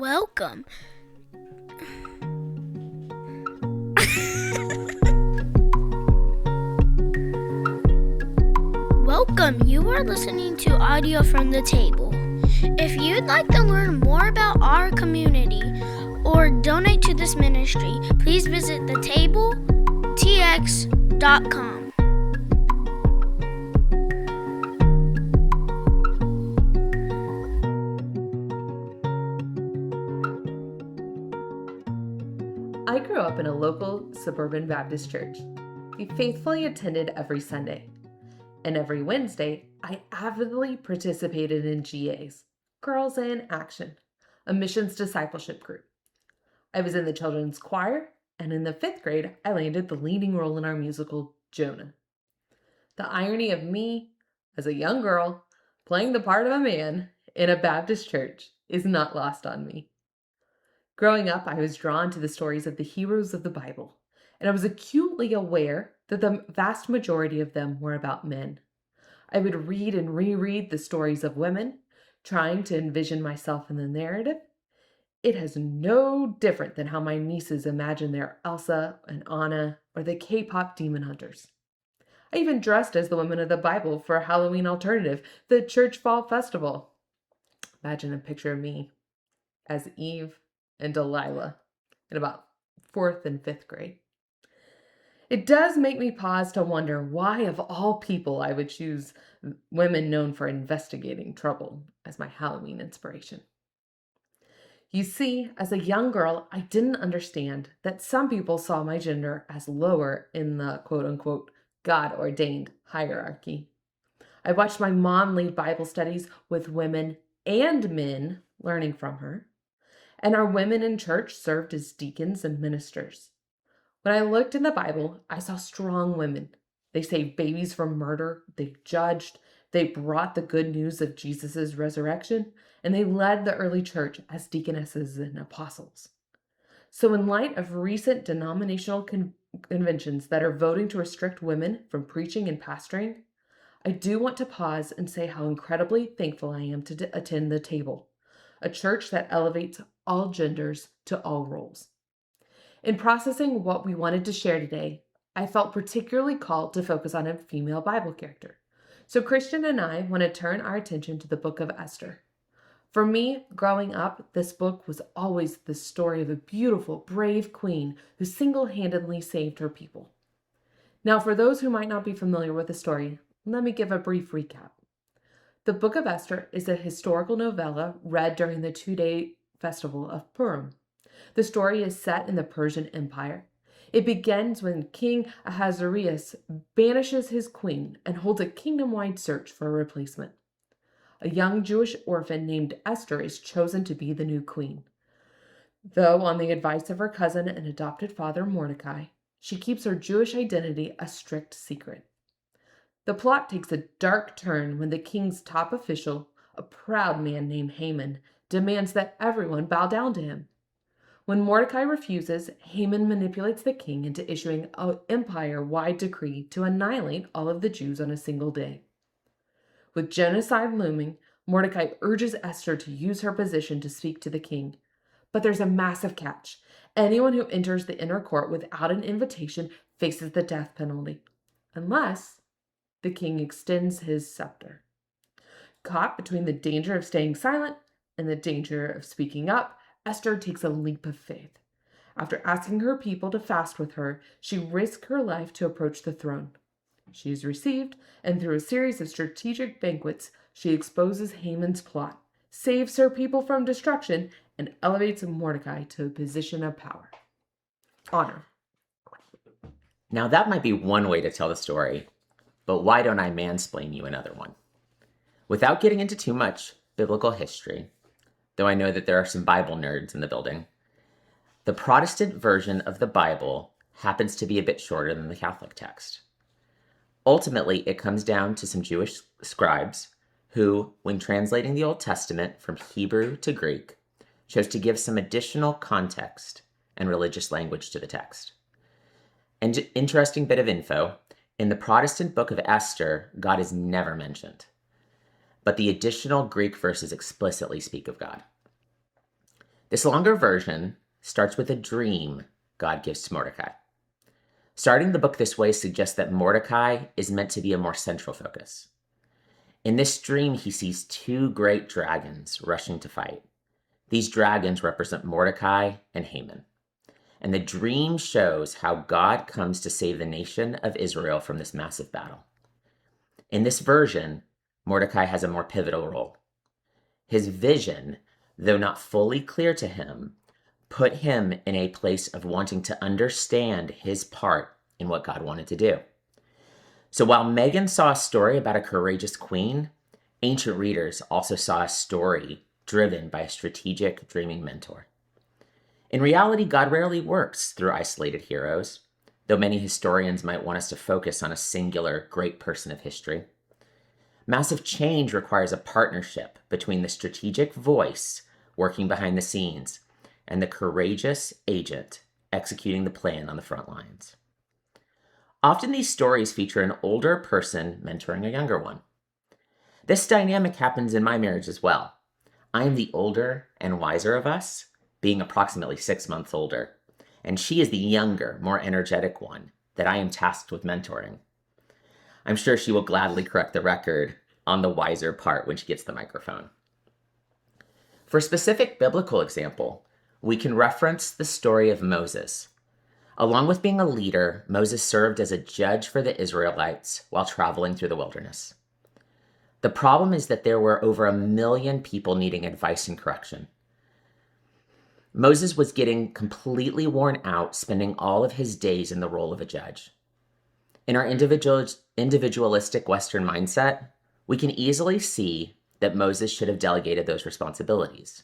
Welcome. Welcome. You are listening to audio from the table. If you'd like to learn more about our community or donate to this ministry, please visit thetabletx.com. I grew up in a local suburban Baptist church. We faithfully attended every Sunday. And every Wednesday, I avidly participated in GAs, Girls in Action, a missions discipleship group. I was in the children's choir, and in the 5th grade, I landed the leading role in our musical, Jonah. The irony of me, as a young girl, playing the part of a man in a Baptist church is not lost on me. Growing up, I was drawn to the stories of the heroes of the Bible, and I was acutely aware that the vast majority of them were about men. I would read and reread the stories of women, trying to envision myself in the narrative. It is no different than how my nieces imagine their Elsa and Anna or the K-pop demon hunters. I even dressed as the women of the Bible for a Halloween alternative, the Church Fall Festival. Imagine a picture of me as Eve and Delilah in about 4th and 5th grade. It does make me pause to wonder why, of all people, I would choose women known for investigating trouble as my Halloween inspiration. You see, as a young girl, I didn't understand that some people saw my gender as lower in the quote-unquote God-ordained hierarchy. I watched my mom lead Bible studies with women and men, learning from her. And our women in church served as deacons and ministers. When I looked in the Bible, I saw strong women. They saved babies from murder, they judged, they brought the good news of Jesus' resurrection, and they led the early church as deaconesses and apostles. So in light of recent denominational conventions that are voting to restrict women from preaching and pastoring, I do want to pause and say how incredibly thankful I am to attend the table, a church that elevates all genders to all roles. In processing what we wanted to share today, I felt particularly called to focus on a female Bible character. So Christian and I want to turn our attention to the book of Esther. For me, growing up, this book was always the story of a beautiful, brave queen who single-handedly saved her people. Now, for those who might not be familiar with the story, let me give a brief recap. The Book of Esther is a historical novella read during the 2-day festival of Purim. The story is set in the Persian Empire. It begins when King Ahasuerus banishes his queen and holds a kingdom-wide search for a replacement. A young Jewish orphan named Esther is chosen to be the new queen. Though, on the advice of her cousin and adopted father Mordecai, she keeps her Jewish identity a strict secret. The plot takes a dark turn when the king's top official, a proud man named Haman, demands that everyone bow down to him. When Mordecai refuses, Haman manipulates the king into issuing an empire-wide decree to annihilate all of the Jews on a single day. With genocide looming, Mordecai urges Esther to use her position to speak to the king. But there's a massive catch. Anyone who enters the inner court without an invitation faces the death penalty, unless the king extends his scepter. Caught between the danger of staying silent and the danger of speaking up, Esther takes a leap of faith. After asking her people to fast with her, she risks her life to approach the throne. She is received, and through a series of strategic banquets, she exposes Haman's plot, saves her people from destruction, and elevates Mordecai to a position of power. Honor. Now that might be one way to tell the story, but why don't I mansplain you another one? Without getting into too much biblical history, though I know that there are some Bible nerds in the building, the Protestant version of the Bible happens to be a bit shorter than the Catholic text. Ultimately, it comes down to some Jewish scribes who, when translating the Old Testament from Hebrew to Greek, chose to give some additional context and religious language to the text. And interesting bit of info, in the Protestant book of Esther, God is never mentioned, but the additional Greek verses explicitly speak of God. This longer version starts with a dream God gives to Mordecai. Starting the book this way suggests that Mordecai is meant to be a more central focus. In this dream, he sees two great dragons rushing to fight. These dragons represent Mordecai and Haman. And the dream shows how God comes to save the nation of Israel from this massive battle. In this version, Mordecai has a more pivotal role. His vision, though not fully clear to him, put him in a place of wanting to understand his part in what God wanted to do. So while Megan saw a story about a courageous queen, ancient readers also saw a story driven by a strategic dreaming mentor. In reality, God rarely works through isolated heroes, though many historians might want us to focus on a singular great person of history. Massive change requires a partnership between the strategic voice working behind the scenes and the courageous agent executing the plan on the front lines. Often these stories feature an older person mentoring a younger one. This dynamic happens in my marriage as well. I am the older and wiser of us, being approximately 6 months older, and she is the younger, more energetic one that I am tasked with mentoring. I'm sure she will gladly correct the record on the wiser part when she gets the microphone. For a specific biblical example, we can reference the story of Moses. Along with being a leader, Moses served as a judge for the Israelites while traveling through the wilderness. The problem is that there were over 1 million people needing advice and correction. Moses was getting completely worn out, spending all of his days in the role of a judge. In our individualistic Western mindset, we can easily see that Moses should have delegated those responsibilities.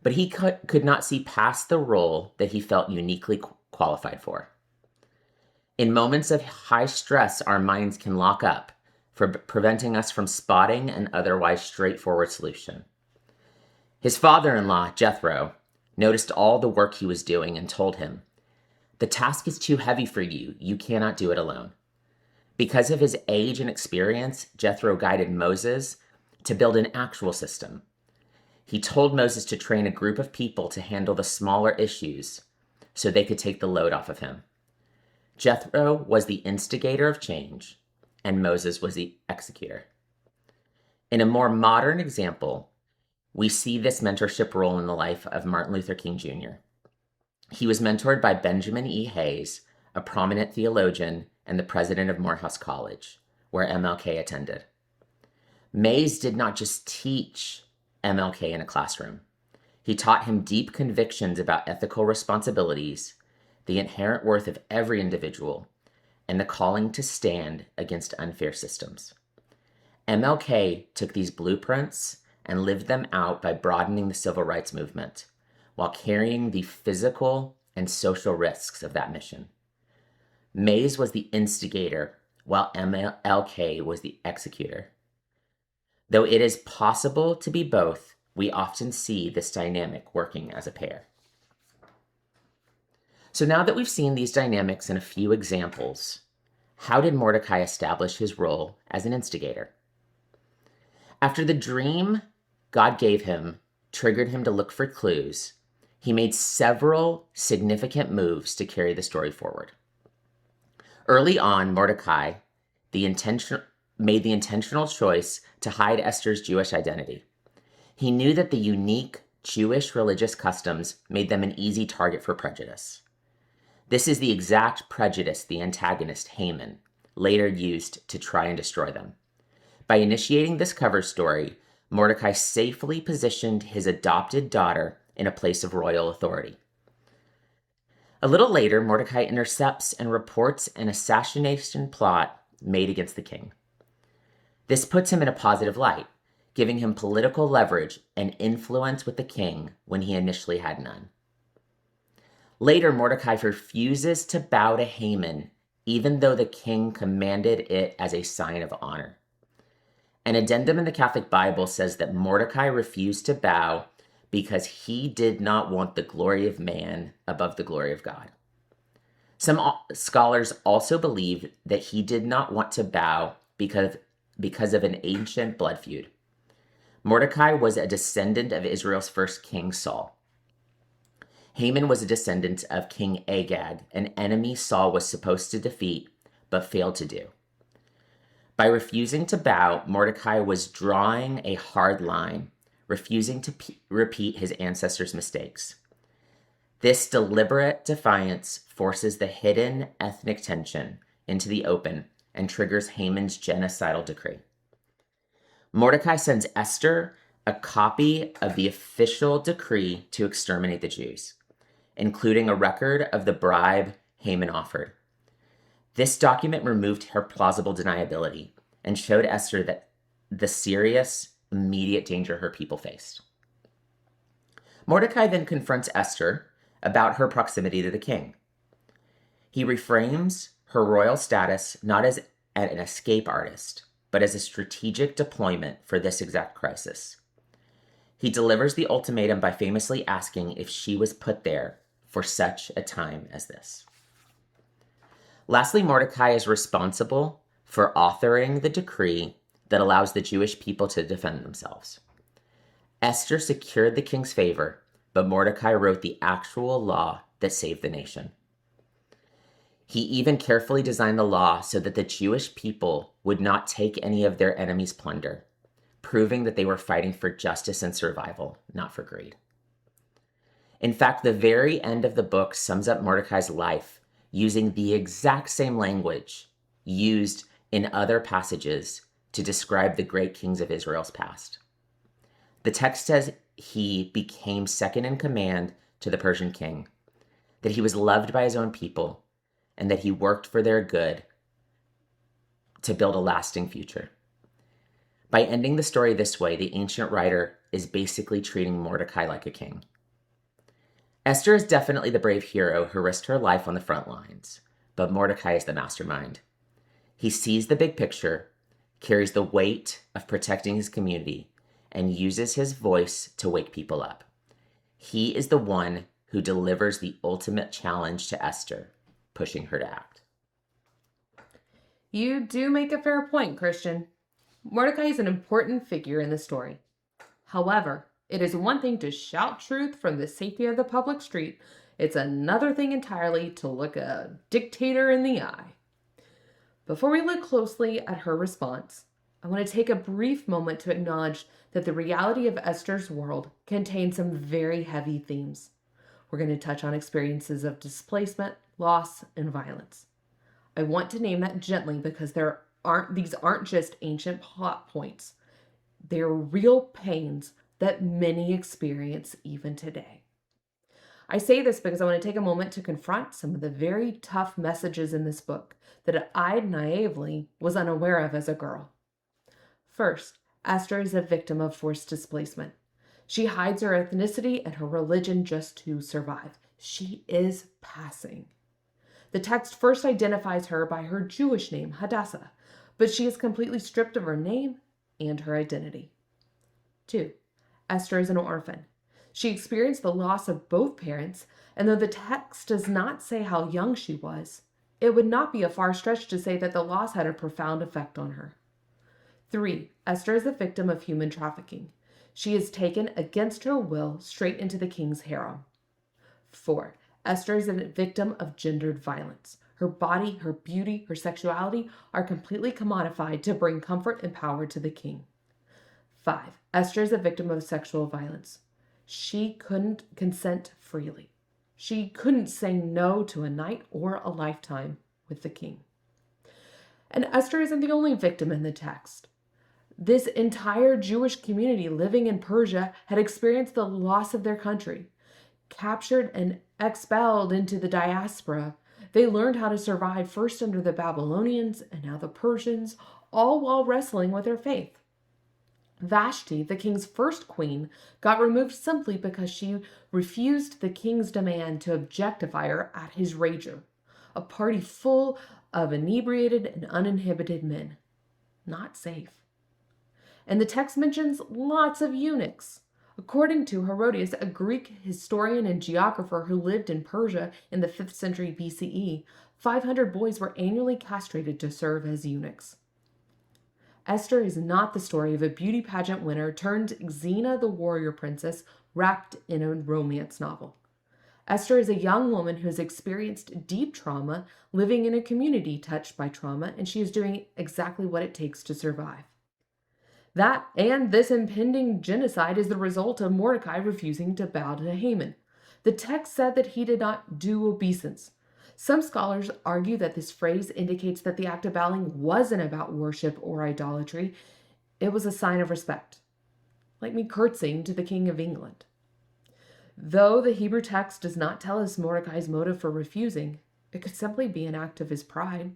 But he could not see past the role that he felt uniquely qualified for. In moments of high stress, our minds can lock up, preventing us from spotting an otherwise straightforward solution. His father-in-law, Jethro, noticed all the work he was doing and told him, "The task is too heavy for you. You cannot do it alone." Because of his age and experience, Jethro guided Moses to build an actual system. He told Moses to train a group of people to handle the smaller issues so they could take the load off of him. Jethro was the instigator of change, and Moses was the executor. In a more modern example, we see this mentorship role in the life of Martin Luther King Jr. He was mentored by Benjamin E. Hayes, a prominent theologian and the president of Morehouse College, where MLK attended. Mays did not just teach MLK in a classroom. He taught him deep convictions about ethical responsibilities, the inherent worth of every individual, and the calling to stand against unfair systems. MLK took these blueprints and lived them out by broadening the civil rights movement, while carrying the physical and social risks of that mission. Mays was the instigator, while MLK was the executor. Though it is possible to be both, we often see this dynamic working as a pair. So now that we've seen these dynamics in a few examples, how did Mordecai establish his role as an instigator? After the dream God gave him triggered him to look for clues, he made several significant moves to carry the story forward. Early on, Mordecai made the intentional choice to hide Esther's Jewish identity. He knew that the unique Jewish religious customs made them an easy target for prejudice. This is the exact prejudice the antagonist, Haman, later used to try and destroy them. By initiating this cover story, Mordecai safely positioned his adopted daughter in a place of royal authority. A little later, Mordecai intercepts and reports an assassination plot made against the king. This puts him in a positive light, giving him political leverage and influence with the king when he initially had none. Later, Mordecai refuses to bow to Haman, even though the king commanded it as a sign of honor. An addendum in the Catholic Bible says that Mordecai refused to bow because he did not want the glory of man above the glory of God. Some scholars also believe that he did not want to bow because of an ancient blood feud. Mordecai was a descendant of Israel's first king, Saul. Haman was a descendant of King Agag, an enemy Saul was supposed to defeat, but failed to do. By refusing to bow, Mordecai was drawing a hard line, refusing to repeat his ancestors' mistakes. This deliberate defiance forces the hidden ethnic tension into the open and triggers Haman's genocidal decree. Mordecai sends Esther a copy of the official decree to exterminate the Jews, including a record of the bribe Haman offered. This document removed her plausible deniability and showed Esther that the serious, immediate danger her people faced. Mordecai then confronts Esther about her proximity to the king. He reframes her royal status not as an escape artist, but as a strategic deployment for this exact crisis. He delivers the ultimatum by famously asking if she was put there for such a time as this. Lastly, Mordecai is responsible for authoring the decree that allows the Jewish people to defend themselves. Esther secured the king's favor, but Mordecai wrote the actual law that saved the nation. He even carefully designed the law so that the Jewish people would not take any of their enemies' plunder, proving that they were fighting for justice and survival, not for greed. In fact, the very end of the book sums up Mordecai's life using the exact same language used in other passages to describe the great kings of Israel's past. The text says he became second in command to the Persian king, that he was loved by his own people, and that he worked for their good to build a lasting future. By ending the story this way, the ancient writer is basically treating Mordecai like a king. Esther is definitely the brave hero who risked her life on the front lines, but Mordecai is the mastermind. He sees the big picture, carries the weight of protecting his community, and uses his voice to wake people up. He is the one who delivers the ultimate challenge to Esther, pushing her to act. You do make a fair point, Christian. Mordecai is an important figure in the story. However, it is one thing to shout truth from the safety of the public street. It's another thing entirely to look a dictator in the eye. Before we look closely at her response, I want to take a brief moment to acknowledge that the reality of Esther's world contains some very heavy themes. We're going to touch on experiences of displacement, loss, and violence. I want to name that gently because these aren't just ancient plot points. They're real pains that many experience even today. I say this because I want to take a moment to confront some of the very tough messages in this book that I naively was unaware of as a girl. First, Esther is a victim of forced displacement. She hides her ethnicity and her religion just to survive. She is passing. The text first identifies her by her Jewish name, Hadassah, but she is completely stripped of her name and her identity. 2. Esther is an orphan. She experienced the loss of both parents, and though the text does not say how young she was, it would not be a far stretch to say that the loss had a profound effect on her. 3. Esther is a victim of human trafficking. She is taken against her will straight into the king's harem. 4. Esther is a victim of gendered violence. Her body, her beauty, her sexuality are completely commodified to bring comfort and power to the king. 5. Esther is a victim of sexual violence. She couldn't consent freely. She couldn't say no to a night or a lifetime with the king. And Esther isn't the only victim in the text. This entire Jewish community living in Persia had experienced the loss of their country. Captured and expelled into the diaspora, they learned how to survive first under the Babylonians and now the Persians, all while wrestling with their faith. Vashti, the king's first queen, got removed simply because she refused the king's demand to objectify her at his rager, a party full of inebriated and uninhibited men. Not safe. And the text mentions lots of eunuchs. According to Herodotus, a Greek historian and geographer who lived in Persia in the 5th century BCE, 500 boys were annually castrated to serve as eunuchs. Esther is not the story of a beauty pageant winner turned Xena the warrior princess wrapped in a romance novel. Esther is a young woman who has experienced deep trauma, living in a community touched by trauma, and she is doing exactly what it takes to survive. That and this impending genocide is the result of Mordecai refusing to bow to Haman. The text said that he did not do obeisance. Some scholars argue that this phrase indicates that the act of bowing wasn't about worship or idolatry. It was a sign of respect, like me curtsying to the King of England. Though the Hebrew text does not tell us Mordecai's motive for refusing, it could simply be an act of his pride.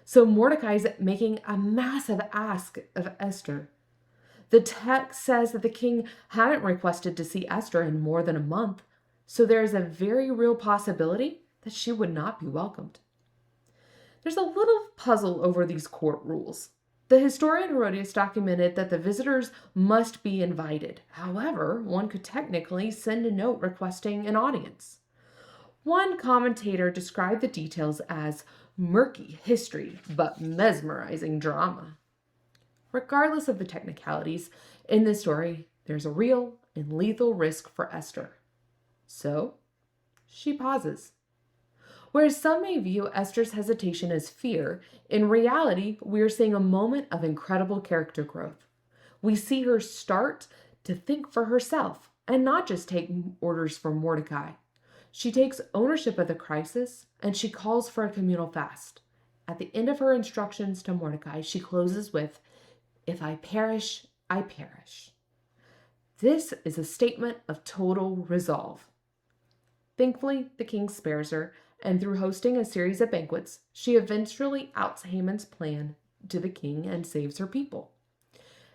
So Mordecai is making a massive ask of Esther. The text says that the king hadn't requested to see Esther in more than a month, so there is a very real possibility that she would not be welcomed. There's a little puzzle over these court rules. The historian Herodias documented that the visitors must be invited. However, one could technically send a note requesting an audience. One commentator described the details as murky history, but mesmerizing drama. Regardless of the technicalities, in this story, there's a real and lethal risk for Esther. So, she pauses. Whereas some may view Esther's hesitation as fear, in reality, we are seeing a moment of incredible character growth. We see her start to think for herself and not just take orders from Mordecai. She takes ownership of the crisis and she calls for a communal fast. At the end of her instructions to Mordecai, she closes with, "If I perish, I perish." This is a statement of total resolve. Thankfully, the king spares her, and through hosting a series of banquets, she eventually outs Haman's plan to the king and saves her people.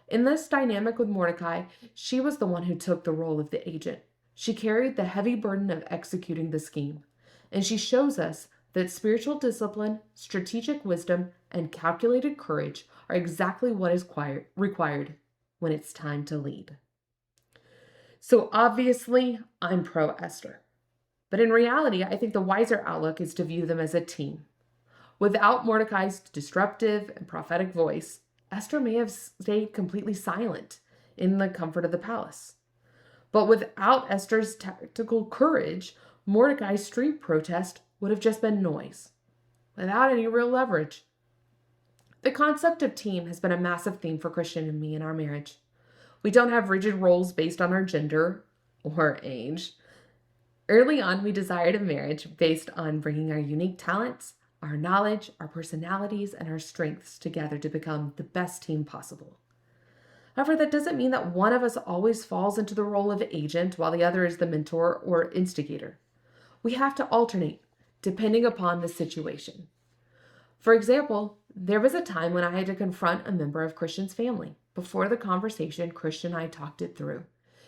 In this dynamic with Mordecai, she was the one who took the role of the agent. She carried the heavy burden of executing the scheme, and she shows us that spiritual discipline, strategic wisdom, and calculated courage are exactly what is required when it's time to lead. So obviously, I'm pro Esther. But in reality, I think the wiser outlook is to view them as a team. Without Mordecai's disruptive and prophetic voice, Esther may have stayed completely silent in the comfort of the palace. But without Esther's tactical courage, Mordecai's street protest would have just been noise, without any real leverage. The concept of team has been a massive theme for Christian and me in our marriage. We don't have rigid roles based on our gender or age. Early on, we desired a marriage based on bringing our unique talents, our knowledge, our personalities, and our strengths together to become the best team possible. However, that doesn't mean that one of us always falls into the role of agent while the other is the mentor or instigator. We have to alternate, depending upon the situation. For example, there was a time when I had to confront a member of Christian's family. Before the conversation, Christian and I talked it through.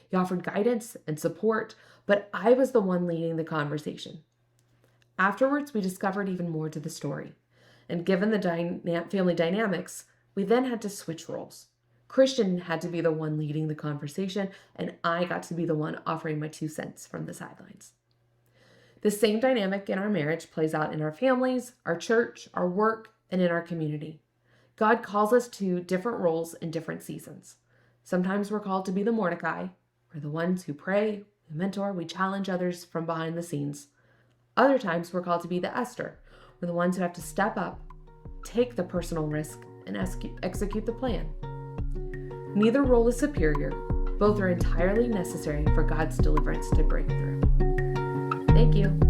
He offered guidance and support, but I was the one leading the conversation. Afterwards, we discovered even more to the story. And given the family dynamics, we then had to switch roles. Christian had to be the one leading the conversation, and I got to be the one offering my 2 cents from the sidelines. The same dynamic in our marriage plays out in our families, our church, our work, and in our community. God calls us to different roles in different seasons. Sometimes we're called to be the Mordecai. We're the ones who pray, we mentor, we challenge others from behind the scenes. Other times we're called to be the Esther. We're the ones who have to step up, take the personal risk, and execute the plan. Neither role is superior. Both are entirely necessary for God's deliverance to break through. Thank you.